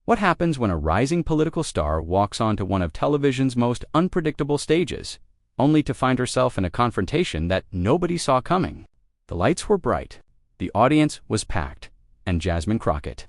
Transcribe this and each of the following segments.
What happens when a rising political star walks onto one of television's most unpredictable stages, only to find herself in a confrontation that nobody saw coming? The lights were bright, the audience was packed, and Jasmine Crockett,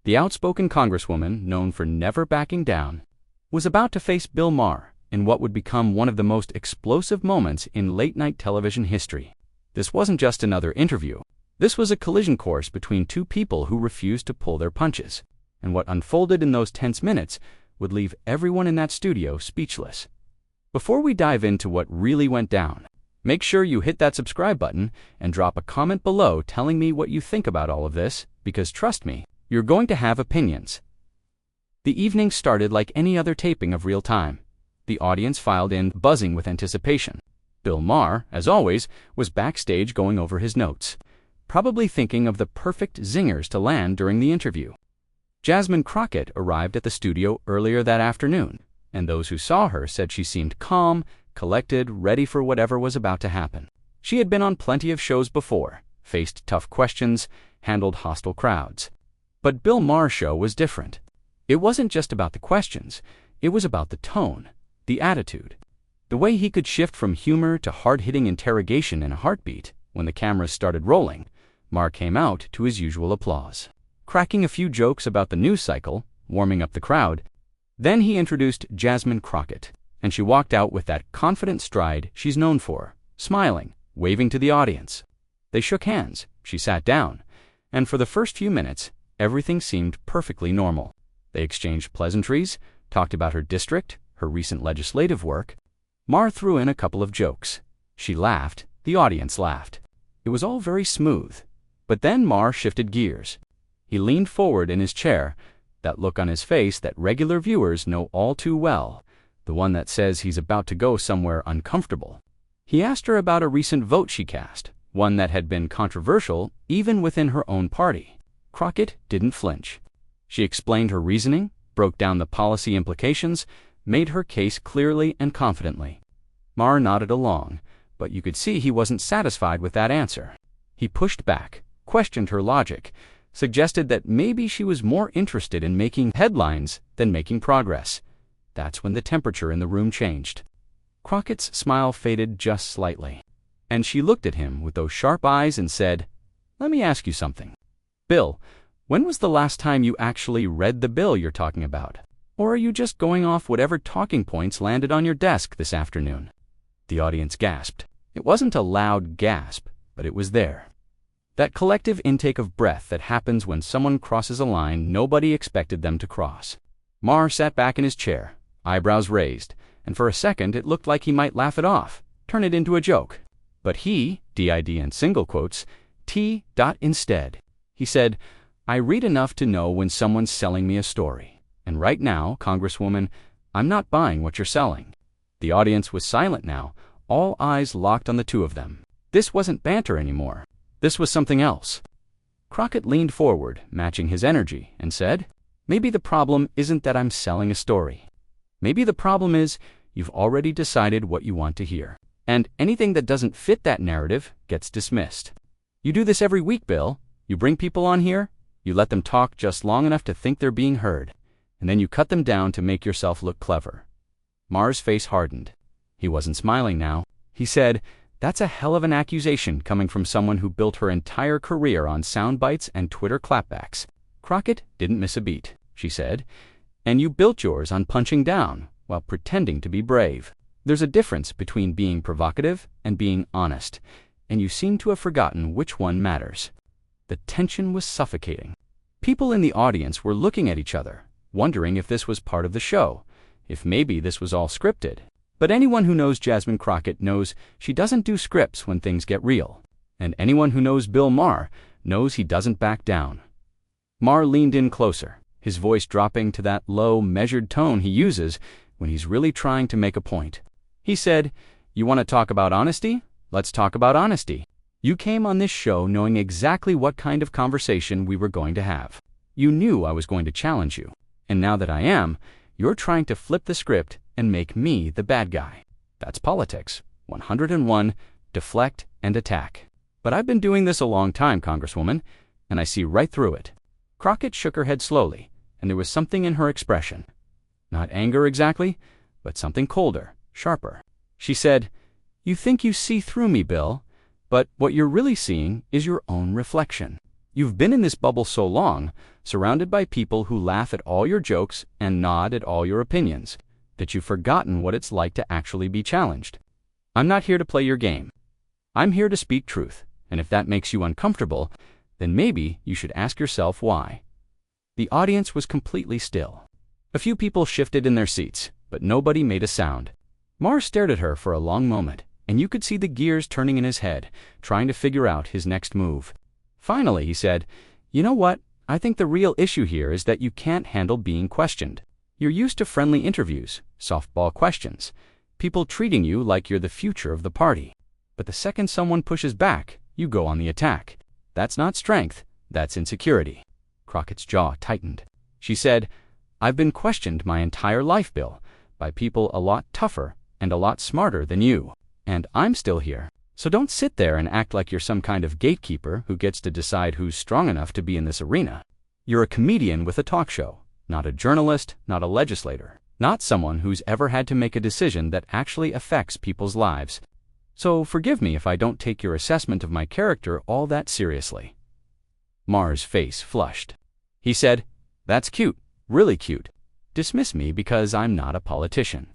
the outspoken congresswoman known for never backing down, was about to face Bill Maher in what would become one of the most explosive moments in late-night television history. This wasn't just another interview. This was a collision course between two people who refused to pull their punches, and what unfolded in those tense minutes would leave everyone in that studio speechless. Before we dive into what really went down, make sure you hit that subscribe button and drop a comment below telling me what you think about all of this, because trust me, you're going to have opinions. The evening started like any other taping of Real Time. The audience filed in, buzzing with anticipation. Bill Maher, as always, was backstage going over his notes, probably thinking of the perfect zingers to land during the interview. Jasmine Crockett arrived at the studio earlier that afternoon, and those who saw her said she seemed calm, collected, ready for whatever was about to happen. She had been on plenty of shows before, faced tough questions, handled hostile crowds. But Bill Maher's show was different. It wasn't just about the questions, it was about the tone, the attitude. The way he could shift from humor to hard-hitting interrogation in a heartbeat. When the cameras started rolling, Maher came out to his usual applause, cracking a few jokes about the news cycle, warming up the crowd. Then he introduced Jasmine Crockett, and she walked out with that confident stride she's known for, smiling, waving to the audience. They shook hands, she sat down, and for the first few minutes, everything seemed perfectly normal. They exchanged pleasantries, talked about her district, her recent legislative work. Maher threw in a couple of jokes. She laughed, the audience laughed. It was all very smooth. But then Maher shifted gears. He leaned forward in his chair, that look on his face that regular viewers know all too well, the one that says he's about to go somewhere uncomfortable. He asked her about a recent vote she cast, one that had been controversial even within her own party. Crockett didn't flinch. She explained her reasoning, broke down the policy implications, made her case clearly and confidently. Maher nodded along, but you could see he wasn't satisfied with that answer. He pushed back, questioned her logic, suggested that maybe she was more interested in making headlines than making progress. That's when the temperature in the room changed. Crockett's smile faded just slightly, and she looked at him with those sharp eyes and said, "Let me ask you something. Bill, when was the last time you actually read the bill you're talking about? Or are you just going off whatever talking points landed on your desk this afternoon?" The audience gasped. It wasn't a loud gasp, but it was there. That collective intake of breath that happens when someone crosses a line nobody expected them to cross. Maher sat back in his chair, eyebrows raised, and for a second it looked like he might laugh it off, turn it into a joke. But he, DID in single quotes, instead. He said, "I read enough to know when someone's selling me a story. And right now, Congresswoman, I'm not buying what you're selling." The audience was silent now, all eyes locked on the two of them. This wasn't banter anymore. This was something else. Crockett leaned forward, matching his energy, and said, "Maybe the problem isn't that I'm selling a story. Maybe the problem is you've already decided what you want to hear. And anything that doesn't fit that narrative gets dismissed. You do this every week, Bill. You bring people on here, you let them talk just long enough to think they're being heard, and then you cut them down to make yourself look clever." Maher's face hardened. He wasn't smiling now. He said, "That's a hell of an accusation coming from someone who built her entire career on sound bites and Twitter clapbacks." Crockett didn't miss a beat. She said, "And you built yours on punching down while pretending to be brave. There's a difference between being provocative and being honest, and you seem to have forgotten which one matters." The tension was suffocating. People in the audience were looking at each other, wondering if this was part of the show, if maybe this was all scripted. But anyone who knows Jasmine Crockett knows she doesn't do scripts when things get real. And anyone who knows Bill Maher knows he doesn't back down. Maher leaned in closer, his voice dropping to that low, measured tone he uses when he's really trying to make a point. He said, "You want to talk about honesty? Let's talk about honesty. You came on this show knowing exactly what kind of conversation we were going to have. You knew I was going to challenge you. And now that I am, you're trying to flip the script and make me the bad guy. That's politics. 101, deflect and attack. But I've been doing this a long time, Congresswoman, and I see right through it." Crockett shook her head slowly, and there was something in her expression. Not anger exactly, but something colder, sharper. She said, "You think you see through me, Bill, but what you're really seeing is your own reflection. You've been in this bubble so long, surrounded by people who laugh at all your jokes and nod at all your opinions, that you've forgotten what it's like to actually be challenged. I'm not here to play your game. I'm here to speak truth, and if that makes you uncomfortable, then maybe you should ask yourself why." The audience was completely still. A few people shifted in their seats, but nobody made a sound. Maher stared at her for a long moment, and you could see the gears turning in his head, trying to figure out his next move. Finally, he said, "You know what? I think the real issue here is that you can't handle being questioned. You're used to friendly interviews, softball questions, people treating you like you're the future of the party. But the second someone pushes back, you go on the attack. That's not strength, that's insecurity." Crockett's jaw tightened. She said, "I've been questioned my entire life, Bill, by people a lot tougher and a lot smarter than you, and I'm still here. So don't sit there and act like you're some kind of gatekeeper who gets to decide who's strong enough to be in this arena. You're a comedian with a talk show, not a journalist, not a legislator, not someone who's ever had to make a decision that actually affects people's lives. So forgive me if I don't take your assessment of my character all that seriously." Maher's face flushed. He said, "That's cute, really cute. Dismiss me because I'm not a politician.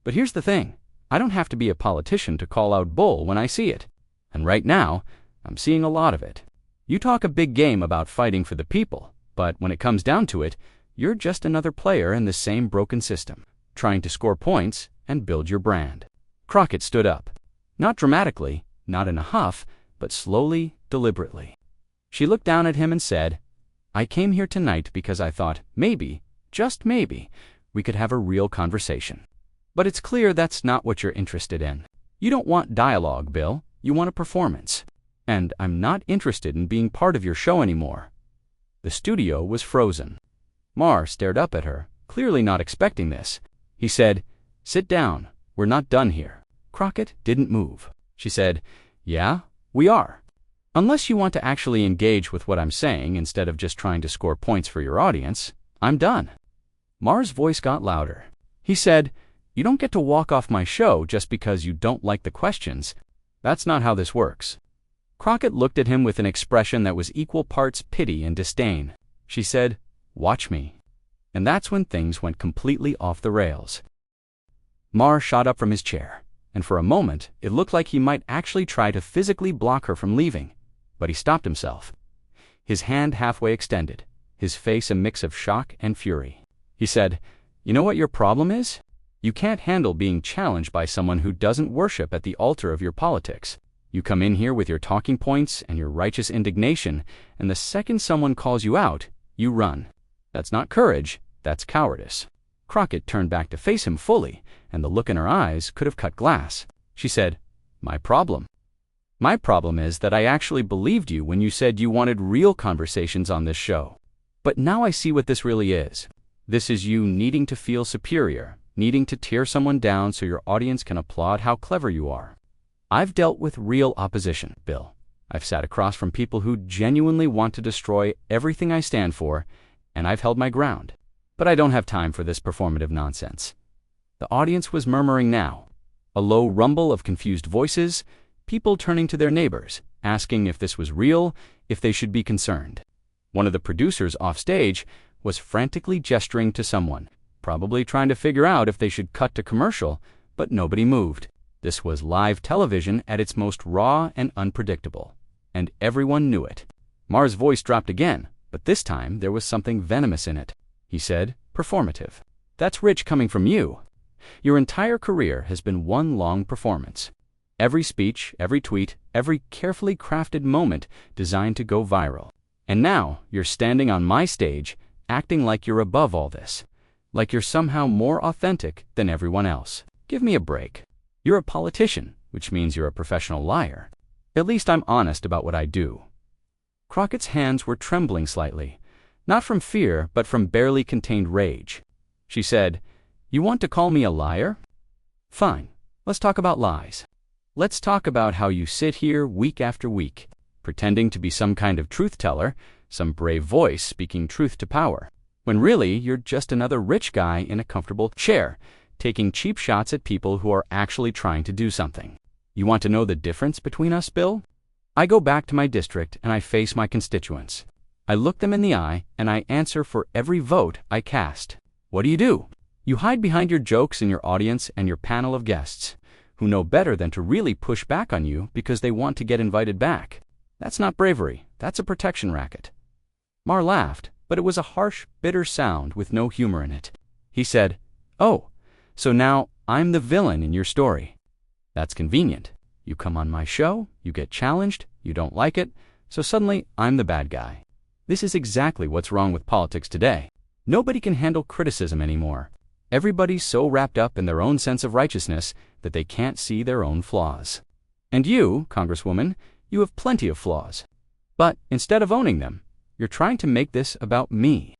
But here's the thing. I don't have to be a politician to call out bull when I see it. And right now, I'm seeing a lot of it. You talk a big game about fighting for the people, but when it comes down to it, you're just another player in the same broken system, trying to score points and build your brand." Crockett stood up. Not dramatically, not in a huff, but slowly, deliberately. She looked down at him and said, "I came here tonight because I thought maybe, just maybe, we could have a real conversation. But it's clear that's not what you're interested in. You don't want dialogue, Bill. You want a performance. And I'm not interested in being part of your show anymore." The studio was frozen. Maher stared up at her, clearly not expecting this. He said, "Sit down. We're not done here." Crockett didn't move. She said, "Yeah, we are. Unless you want to actually engage with what I'm saying instead of just trying to score points for your audience, I'm done." Maher's voice got louder. He said, "You don't get to walk off my show just because you don't like the questions. That's not how this works." Crockett looked at him with an expression that was equal parts pity and disdain. She said, "Watch me." And that's when things went completely off the rails. Maher shot up from his chair, and for a moment it looked like he might actually try to physically block her from leaving, but he stopped himself. His hand halfway extended, his face a mix of shock and fury. He said, "You know what your problem is? You can't handle being challenged by someone who doesn't worship at the altar of your politics. You come in here with your talking points and your righteous indignation, and the second someone calls you out, you run. That's not courage, that's cowardice." Crockett turned back to face him fully, and the look in her eyes could have cut glass. She said, "My problem? My problem is that I actually believed you when you said you wanted real conversations on this show. But now I see what this really is. This is you needing to feel superior, needing to tear someone down so your audience can applaud how clever you are. I've dealt with real opposition, Bill. I've sat across from people who genuinely want to destroy everything I stand for, and I've held my ground. But I don't have time for this performative nonsense." The audience was murmuring now. A low rumble of confused voices, people turning to their neighbors, asking if this was real, if they should be concerned. One of the producers off stage was frantically gesturing to someone, probably trying to figure out if they should cut to commercial, but nobody moved. This was live television at its most raw and unpredictable, and everyone knew it. Maher's voice dropped again, but this time there was something venomous in it. He said, "Performative. That's rich coming from you. Your entire career has been one long performance. Every speech, every tweet, every carefully crafted moment designed to go viral. And now you're standing on my stage, acting like you're above all this, like you're somehow more authentic than everyone else. Give me a break. You're a politician, which means you're a professional liar. At least I'm honest about what I do." Crockett's hands were trembling slightly, not from fear, but from barely contained rage. She said, "You want to call me a liar? Fine, let's talk about lies. Let's talk about how you sit here week after week, pretending to be some kind of truth teller, some brave voice speaking truth to power. when really you're just another rich guy in a comfortable chair, taking cheap shots at people who are actually trying to do something. You want to know the difference between us, Bill? I go back to my district and I face my constituents. I look them in the eye and I answer for every vote I cast. What do? You hide behind your jokes in your audience and your panel of guests, who know better than to really push back on you because they want to get invited back. That's not bravery, that's a protection racket. Maher laughed, but it was a harsh, bitter sound with no humor in it. He said, "Oh, so now I'm the villain in your story. That's convenient. You come on my show, you get challenged, you don't like it, so suddenly I'm the bad guy." This is exactly what's wrong with politics today. Nobody can handle criticism anymore. Everybody's so wrapped up in their own sense of righteousness that they can't see their own flaws. And you, Congresswoman, you have plenty of flaws. But instead of owning them, you're trying to make this about me.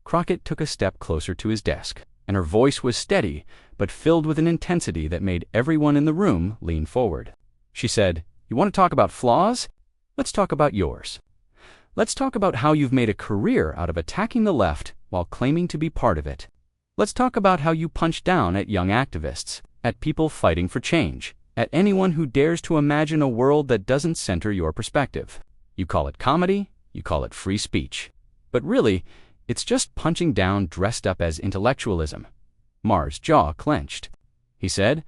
Crockett took a step closer to his desk, and her voice was steady, but filled with an intensity that made everyone in the room lean forward. She said, "You want to talk about flaws? Let's talk about yours. Let's talk about how you've made a career out of attacking the left while claiming to be part of it. Let's talk about how you punch down at young activists, at people fighting for change, at anyone who dares to imagine a world that doesn't center your perspective. You call it comedy, you call it free speech. But really, it's just punching down dressed up as intellectualism." Maher's jaw clenched. He said,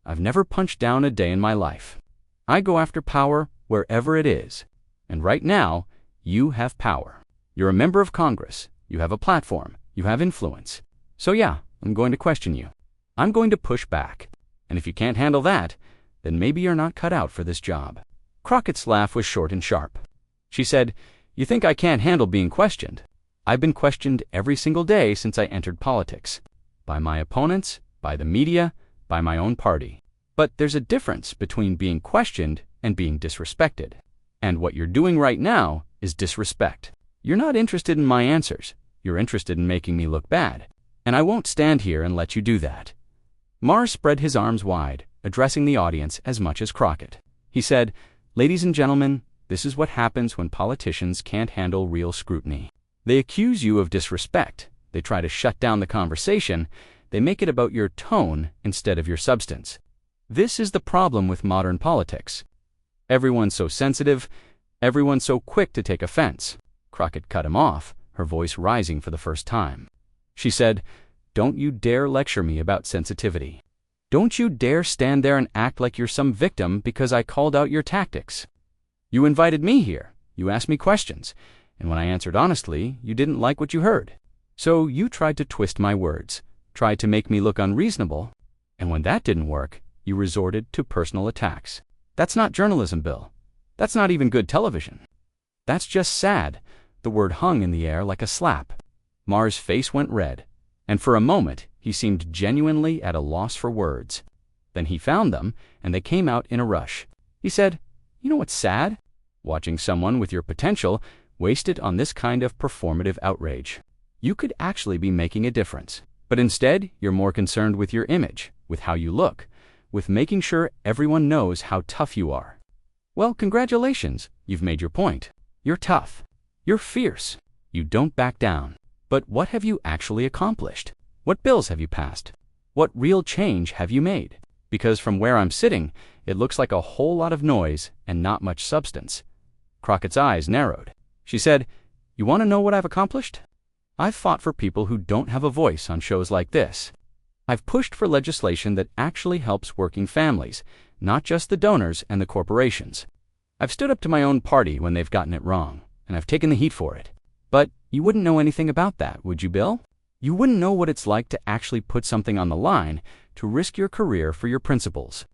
"I've never punched down a day in my life. I go after power wherever it is. And right now, you have power. You're a member of Congress. You have a platform. You have influence. So yeah, I'm going to question you. I'm going to push back. And if you can't handle that, then maybe you're not cut out for this job." Crockett's laugh was short and sharp. She said, "You think I can't handle being questioned? I've been questioned every single day since I entered politics. By my opponents, by the media, by my own party. But there's a difference between being questioned and being disrespected. And what you're doing right now is disrespect. You're not interested in my answers. You're interested in making me look bad. And I won't stand here and let you do that." Maher spread his arms wide, addressing the audience as much as Crockett. He said, "Ladies and gentlemen, this is what happens when politicians can't handle real scrutiny. They accuse you of disrespect. They try to shut down the conversation. They make it about your tone instead of your substance. This is the problem with modern politics. Everyone's so sensitive. Everyone's so quick to take offense." Crockett cut him off, her voice rising for the first time. She said, "Don't you dare lecture me about sensitivity. Don't you dare stand there and act like you're some victim because I called out your tactics. You invited me here. You asked me questions. And when I answered honestly, you didn't like what you heard. So you tried to twist my words, tried to make me look unreasonable. And when that didn't work, you resorted to personal attacks. That's not journalism, Bill. That's not even good television. That's just sad." The word hung in the air like a slap. Maher's face went red, and for a moment he seemed genuinely at a loss for words. Then he found them, and they came out in a rush. He said, "You know what's sad? Watching someone with your potential wasted on this kind of performative outrage. You could actually be making a difference. But instead, you're more concerned with your image, with how you look, with making sure everyone knows how tough you are. Well, congratulations, you've made your point. You're tough. You're fierce. You don't back down. But what have you actually accomplished? What bills have you passed? What real change have you made? Because from where I'm sitting, it looks like a whole lot of noise and not much substance." Crockett's eyes narrowed. She said, "You want to know what I've accomplished? I've fought for people who don't have a voice on shows like this. I've pushed for legislation that actually helps working families, not just the donors and the corporations. I've stood up to my own party when they've gotten it wrong, and I've taken the heat for it. But you wouldn't know anything about that, would you, Bill? You wouldn't know what it's like to actually put something on the line, to risk your career for your principles.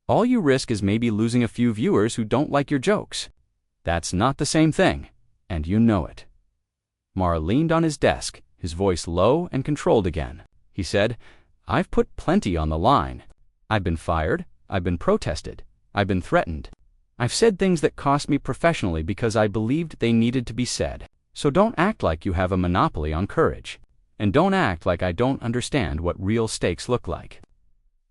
All you risk is maybe losing a few viewers who don't like your jokes. That's not the same thing, and you know it." Maher leaned on his desk, his voice low and controlled again. He said, "I've put plenty on the line. I've been fired. I've been protested. I've been threatened. I've said things that cost me professionally because I believed they needed to be said. So don't act like you have a monopoly on courage. And don't act like I don't understand what real stakes look like.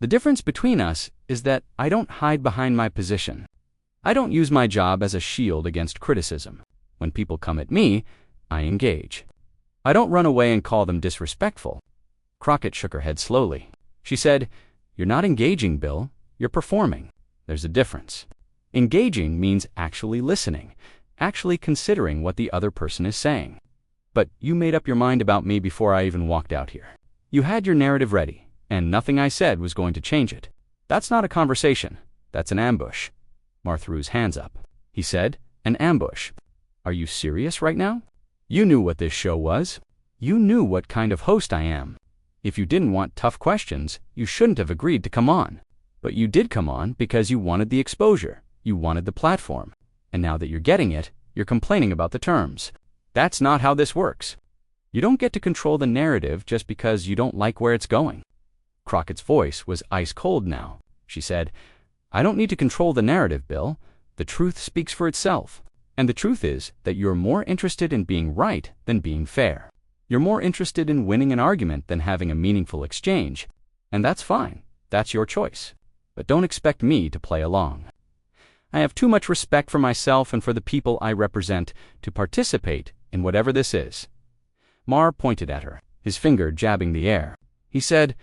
The difference between us is that I don't hide behind my position. I don't use my job as a shield against criticism. When people come at me, I engage. I don't run away and call them disrespectful. Crockett shook her head slowly. She said, "You're not engaging, Bill. You're performing. There's a difference. Engaging means actually listening, actually considering what the other person is saying. But you made up your mind about me before I even walked out here. You had your narrative ready, and nothing I said was going to change it. That's not a conversation. That's an ambush." Maher threw his hands up. He said, "An ambush. Are you serious right now? You knew what this show was. You knew what kind of host I am. If you didn't want tough questions, you shouldn't have agreed to come on. But you did come on because you wanted the exposure, you wanted the platform. And now that you're getting it, you're complaining about the terms. That's not how this works. You don't get to control the narrative just because you don't like where it's going." Crockett's voice was ice cold now. She said, "I don't need to control the narrative, Bill. The truth speaks for itself. And the truth is that you're more interested in being right than being fair. You're more interested in winning an argument than having a meaningful exchange. And that's fine. That's your choice. But don't expect me to play along. I have too much respect for myself and for the people I represent to participate in whatever this is." Maher pointed at her, his finger jabbing the air. He said,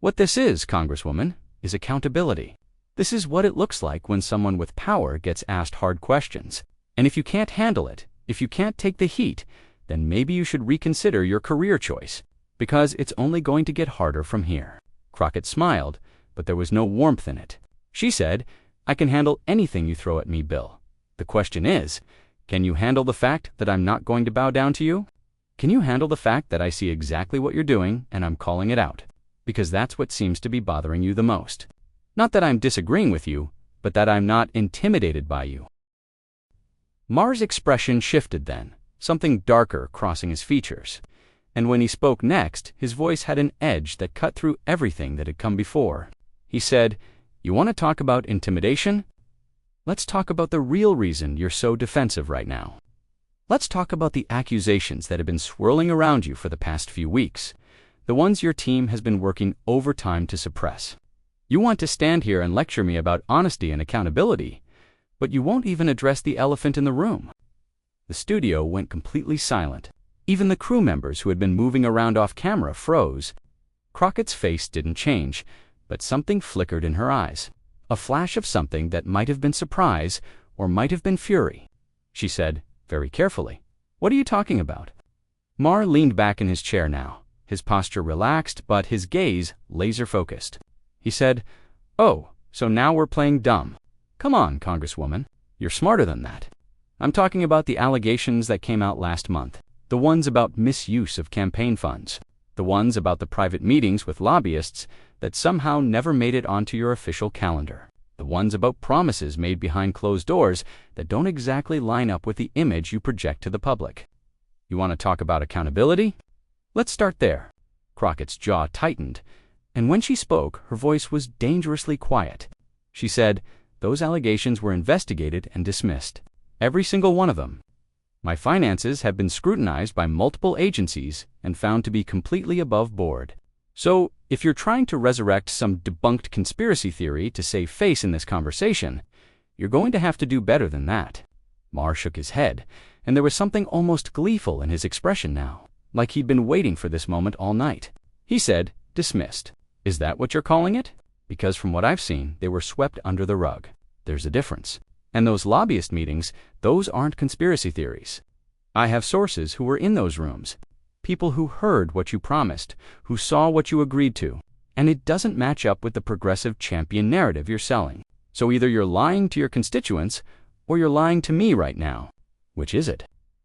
"What this is, Congresswoman, is accountability. This is what it looks like when someone with power gets asked hard questions. And if you can't handle it, if you can't take the heat, then maybe you should reconsider your career choice, because it's only going to get harder from here." Crockett smiled, but there was no warmth in it. She said, "I can handle anything you throw at me, Bill. The question is, can you handle the fact that I'm not going to bow down to you? Can you handle the fact that I see exactly what you're doing and I'm calling it out? Because that's what seems to be bothering you the most. Not that I'm disagreeing with you, but that I'm not intimidated by you." Maher's expression shifted then, something darker crossing his features. And when he spoke next, his voice had an edge that cut through everything that had come before. He said, "You want to talk about intimidation? Let's talk about the real reason you're so defensive right now. Let's talk about the accusations that have been swirling around you for the past few weeks, the ones your team has been working overtime to suppress. You want to stand here and lecture me about honesty and accountability, but you won't even address the elephant in the room." The studio went completely silent. Even the crew members who had been moving around off camera froze. Crockett's face didn't change, but something flickered in her eyes. A flash of something that might have been surprise or might have been fury. She said, very carefully, "What are you talking about?" Maher leaned back in his chair now, his posture relaxed but his gaze laser-focused. He said, "Oh, so now we're playing dumb. Come on, Congresswoman. You're smarter than that. I'm talking about the allegations that came out last month, the ones about misuse of campaign funds, the ones about the private meetings with lobbyists that somehow never made it onto your official calendar, the ones about promises made behind closed doors that don't exactly line up with the image you project to the public. You want to talk about accountability? Let's start there." Crockett's jaw tightened, and when she spoke, her voice was dangerously quiet. She said, "Those allegations were investigated and dismissed. Every single one of them. My finances have been scrutinized by multiple agencies and found to be completely above board. So, if you're trying to resurrect some debunked conspiracy theory to save face in this conversation, you're going to have to do better than that." Maher shook his head, and there was something almost gleeful in his expression now, like he'd been waiting for this moment all night. He said, "Dismissed. Is that what you're calling it? Because from what I've seen, they were swept under the rug. There's a difference. And those lobbyist meetings, those aren't conspiracy theories. I have sources who were in those rooms, people who heard what you promised, who saw what you agreed to, and it doesn't match up with the progressive champion narrative you're selling. So either you're lying to your constituents, or you're lying to me right now. Which is it?"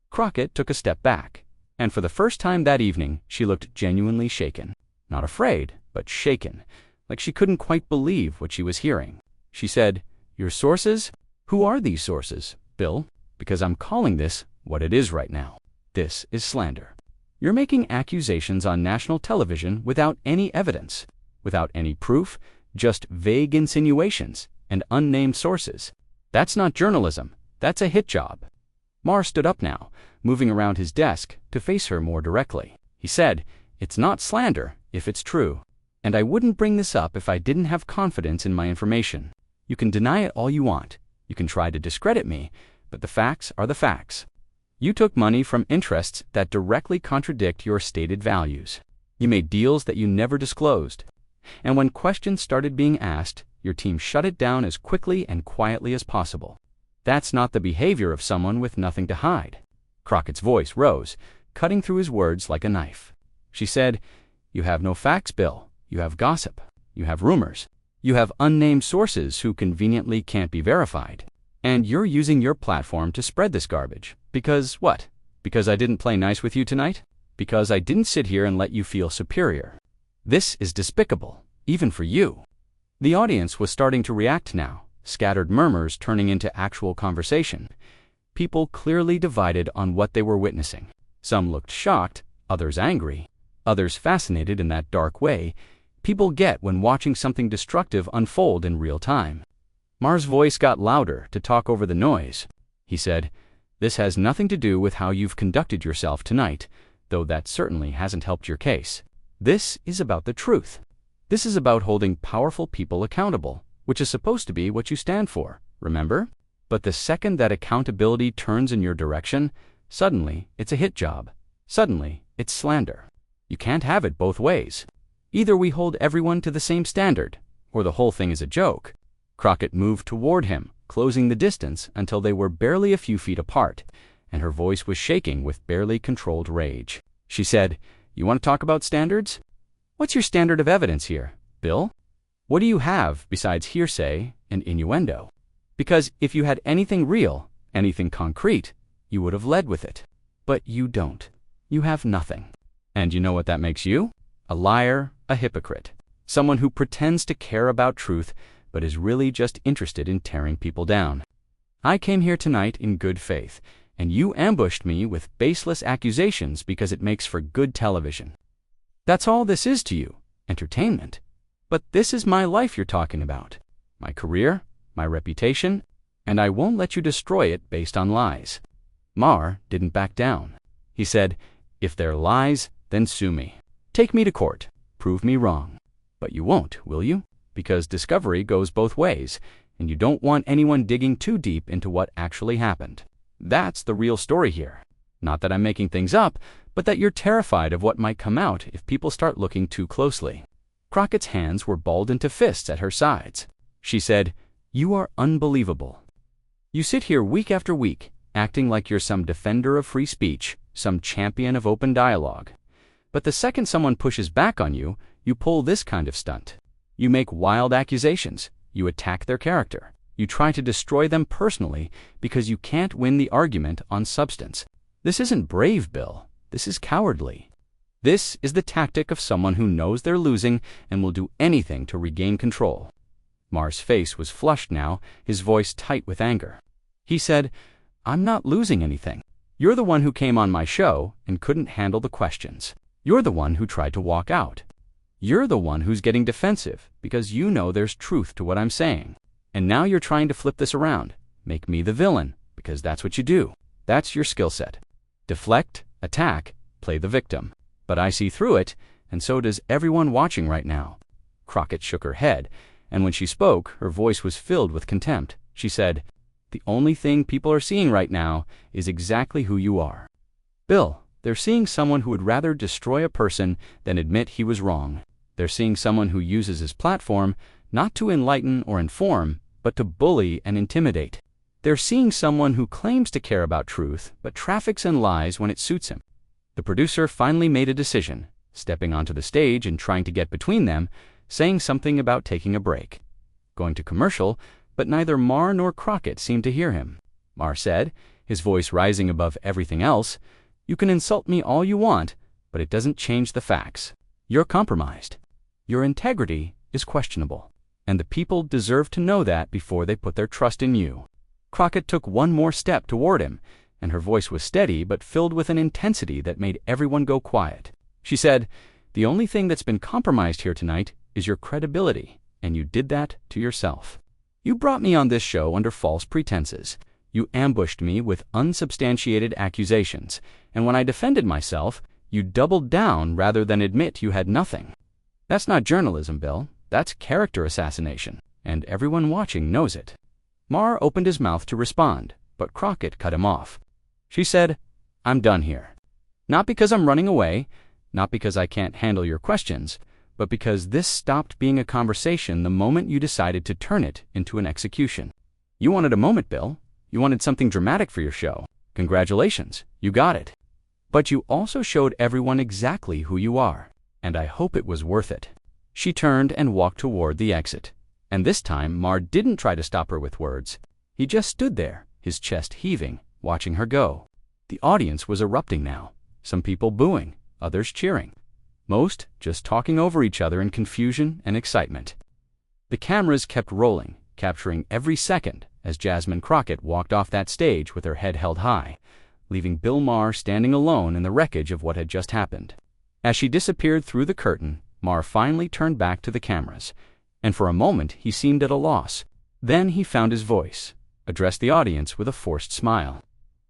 Crockett took a step back, and for the first time that evening, she looked genuinely shaken. Not afraid, but shaken, like she couldn't quite believe what she was hearing. She said, "Your sources? Who are these sources, Bill? Because I'm calling this what it is right now. This is slander. You're making accusations on national television without any evidence, without any proof, just vague insinuations and unnamed sources. That's not journalism. That's a hit job." Maher stood up now, moving around his desk to face her more directly. He said, "It's not slander if it's true. And I wouldn't bring this up if I didn't have confidence in my information. You can deny it all you want. You can try to discredit me, but the facts are the facts. You took money from interests that directly contradict your stated values. You made deals that you never disclosed. And when questions started being asked, your team shut it down as quickly and quietly as possible. That's not the behavior of someone with nothing to hide. Crockett's voice rose, cutting through his words like a knife. She said, "You have no facts, Bill. You have gossip. You have rumors. You have unnamed sources who conveniently can't be verified. And you're using your platform to spread this garbage. Because what? Because I didn't play nice with you tonight? Because I didn't sit here and let you feel superior. This is despicable, even for you." The audience was starting to react now, scattered murmurs turning into actual conversation. People clearly divided on what they were witnessing. Some looked shocked, others angry, others fascinated in that dark way people get when watching something destructive unfold in real time. Maher's voice got louder to talk over the noise. He said, "This has nothing to do with how you've conducted yourself tonight, though that certainly hasn't helped your case. This is about the truth. This is about holding powerful people accountable, which is supposed to be what you stand for, remember? But the second that accountability turns in your direction, suddenly it's a hit job. Suddenly it's slander. You can't have it both ways. Either we hold everyone to the same standard, or the whole thing is a joke." Crockett moved toward him, closing the distance until they were barely a few feet apart, and her voice was shaking with barely controlled rage. She said, "You want to talk about standards? What's your standard of evidence here, Bill? What do you have besides hearsay and innuendo? Because if you had anything real, anything concrete, you would have led with it. But you don't. You have nothing. And you know what that makes you? A liar, a hypocrite. Someone who pretends to care about truth, but is really just interested in tearing people down. I came here tonight in good faith, and you ambushed me with baseless accusations because it makes for good television. That's all this is to you, entertainment. But this is my life you're talking about, my career, my reputation, and I won't let you destroy it based on lies." Maher didn't back down. He said, "If they're lies, then sue me. Take me to court. Prove me wrong. But you won't, will you? Because discovery goes both ways, and you don't want anyone digging too deep into what actually happened. That's the real story here. Not that I'm making things up, but that you're terrified of what might come out if people start looking too closely." Crockett's hands were balled into fists at her sides. She said, "You are unbelievable. You sit here week after week, acting like you're some defender of free speech, some champion of open dialogue. But the second someone pushes back on you, you pull this kind of stunt. You make wild accusations. You attack their character. You try to destroy them personally because you can't win the argument on substance. This isn't brave, Bill. This is cowardly. This is the tactic of someone who knows they're losing and will do anything to regain control." Maher's face was flushed now, his voice tight with anger. He said, "I'm not losing anything. You're the one who came on my show and couldn't handle the questions. You're the one who tried to walk out. You're the one who's getting defensive because you know there's truth to what I'm saying. And now you're trying to flip this around, make me the villain, because that's what you do. That's your skill set. Deflect, attack, play the victim. But I see through it, and so does everyone watching right now." Crockett shook her head, and when she spoke, her voice was filled with contempt. She said, "The only thing people are seeing right now is exactly who you are. Bill, they're seeing someone who would rather destroy a person than admit he was wrong. They're seeing someone who uses his platform not to enlighten or inform, but to bully and intimidate. They're seeing someone who claims to care about truth, but traffics in lies when it suits him." The producer finally made a decision, stepping onto the stage and trying to get between them, saying something about taking a break. Going to commercial, but neither Maher nor Crockett seemed to hear him. Maher said, his voice rising above everything else, "You can insult me all you want, but it doesn't change the facts. You're compromised. Your integrity is questionable, and the people deserve to know that before they put their trust in you." Crockett took one more step toward him, and her voice was steady but filled with an intensity that made everyone go quiet. She said, "The only thing that's been compromised here tonight is your credibility, and you did that to yourself. You brought me on this show under false pretenses. You ambushed me with unsubstantiated accusations, and when I defended myself, you doubled down rather than admit you had nothing. That's not journalism, Bill. That's character assassination, and everyone watching knows it." Maher opened his mouth to respond, but Crockett cut him off. She said, I'm done here. Not because I'm running away, not because I can't handle your questions, but because this stopped being a conversation the moment you decided to turn it into an execution. You wanted a moment, Bill. You wanted something dramatic for your show. Congratulations, you got it. But you also showed everyone exactly who you are, and I hope it was worth it." She turned and walked toward the exit. And this time, Maher didn't try to stop her with words. He just stood there, his chest heaving, watching her go. The audience was erupting now, some people booing, others cheering. Most just talking over each other in confusion and excitement. The cameras kept rolling, capturing every second as Jasmine Crockett walked off that stage with her head held high, leaving Bill Maher standing alone in the wreckage of what had just happened. As she disappeared through the curtain, Maher finally turned back to the cameras, and for a moment he seemed at a loss. Then he found his voice, addressed the audience with a forced smile,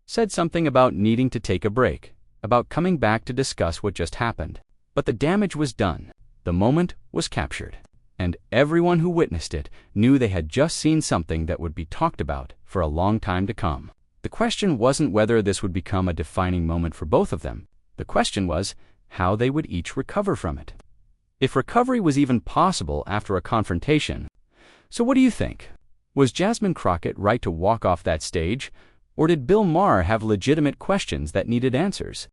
said something about needing to take a break, about coming back to discuss what just happened. But the damage was done. The moment was captured, and everyone who witnessed it knew they had just seen something that would be talked about for a long time to come. The question wasn't whether this would become a defining moment for both of them. The question was how they would each recover from it. If recovery was even possible after a confrontation. So what do you think? Was Jasmine Crockett right to walk off that stage, or did Bill Maher have legitimate questions that needed answers?